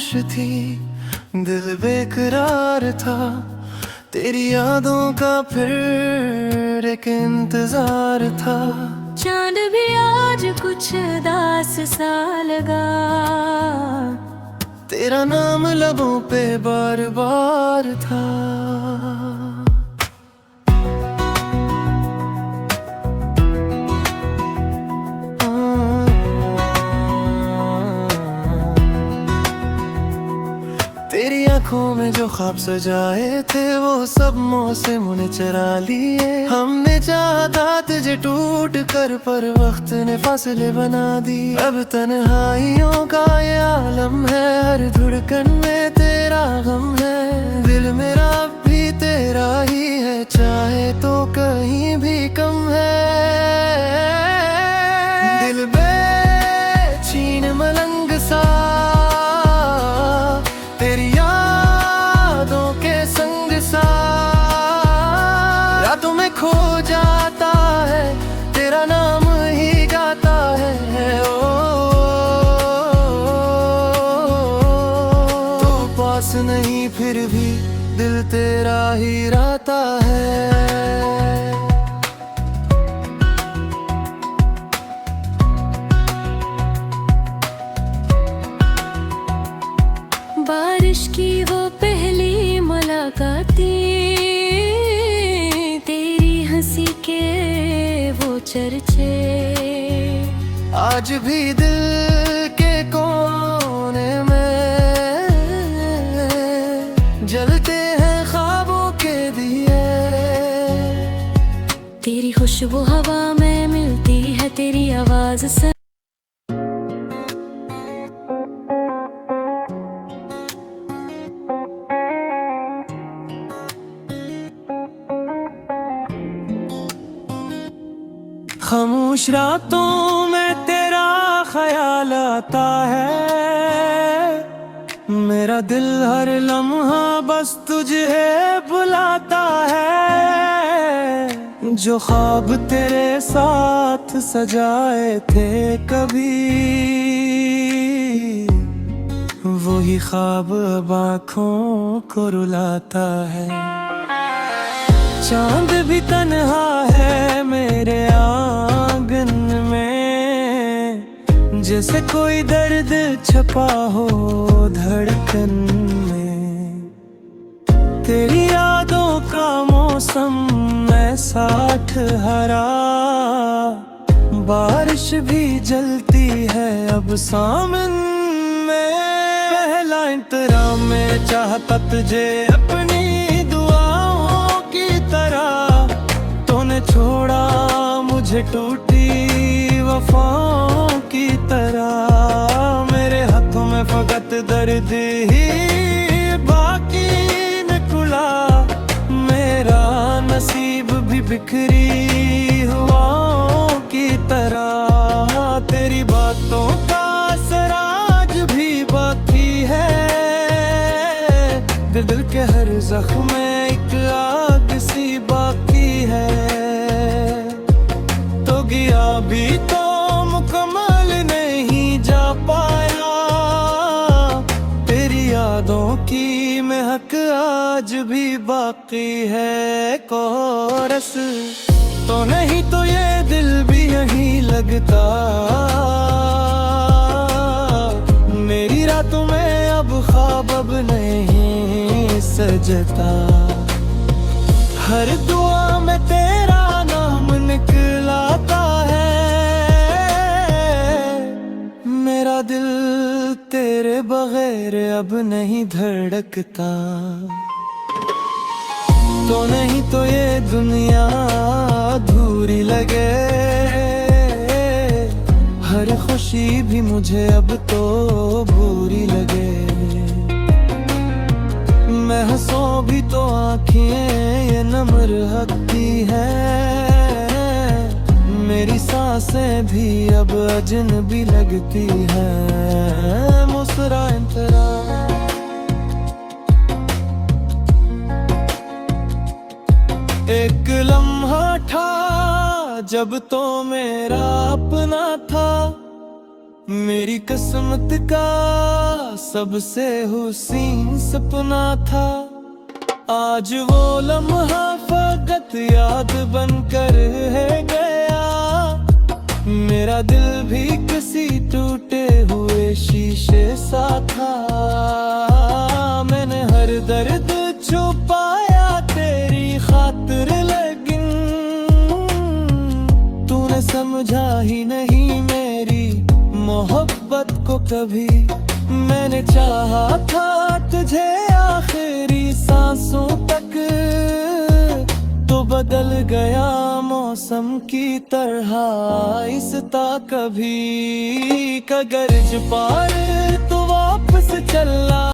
खामोश थी, दिल बेकरार था, तेरी यादों का फिर एक इंतजार था। चांद भी आज कुछ दास सा लगा, तेरा नाम लबों पे बार बार था। तेरी आंखों में जो ख्वाब सजाए थे, वो सब मौसम ने चरा लिए। हमने चाहा तुझे टूट कर, पर वक्त ने फासले बना दी। अब तन्हाइयों का ये आलम है, हर धड़कन में तेरा गम है। दिल मेरा अब भी तेरा ही है, चाहे तो कहीं भी कम है। दिल बेचैन मलंग सा तेरी यादों के संग सा, रातों में खो जाता है, तेरा नाम ही गाता है। ओ तो पास नहीं फिर भी दिल तेरा ही रहता है। बारिश की वो पहली मुलाकाती, तेरी हंसी के वो चर्चे आज भी दिल के कोने में जलते हैं ख्वाबों के दिए। तेरी खुशबू हवा में मिलती है, तेरी आवाज से खामोश रातों में तेरा ख्याल आता है, मेरा दिल हर लम्हा बस तुझे बुलाता है। जो ख्वाब तेरे साथ सजाए थे कभी, वही ख्वाब अब आँखों को रुलाता है। चांद भी तन्हा है मेरे आंगन में, जैसे कोई दर्द छपा हो धड़कन में। तेरी यादों का मौसम ऐसा ठहरा, बारिश भी जलती है अब सामन में। पहला इंतराम में चाहता तुझे अपनी दुआओं की तरह, तूने छोड़ा मुझे टूटी वफाओं की तरह। मेरे हाथों में फकत दर्द ही बाकी निकला, मेरा नसीब भी बिखरी हुआओं की तरह। तेरी बातों का असर आज भी बाकी है, दिल के हर जख्म में एक आग सी बाकी है। तो गया भी तो मुकम्मल नहीं जा पाया, तेरी यादों की महक आज भी बाकी है। कोरस तो नहीं तो ये दिल भी यहीं लगता, मेरी रातों में अब ख्वाब अब नहीं सजता। हर दुआ में तेरा नाम निकलाता है, मेरा दिल तेरे बगैर अब नहीं धड़कता। तो नहीं तो ये दुनिया अधूरी लगे, हर खुशी भी मुझे अब तो बुरी लगे। मैं हंसूं भी तो आँखें ये नम रहती हैं, मेरी सांसें भी अब अजनबी लगती हैं। मुस्कुराए तेरा एक लम्हा था जब तो मेरा अपना था, मेरी किस्मत का सबसे हुसीन सपना था, आज वो लम्हा फकत याद बनकर है गया। मेरा दिल भी किसी टूटे हुए शीशे सा था, मैंने हर दर्द छुपाया तेरी खातिर, लेकिन तूने समझा ही नहीं मेरी मोहब्बत को कभी। मैंने चाहा था तुझे आखिरी सांसों तक, तो बदल गया मौसम की तरह आहिस्ता कभी। कगर्ज पार तो वापस चला।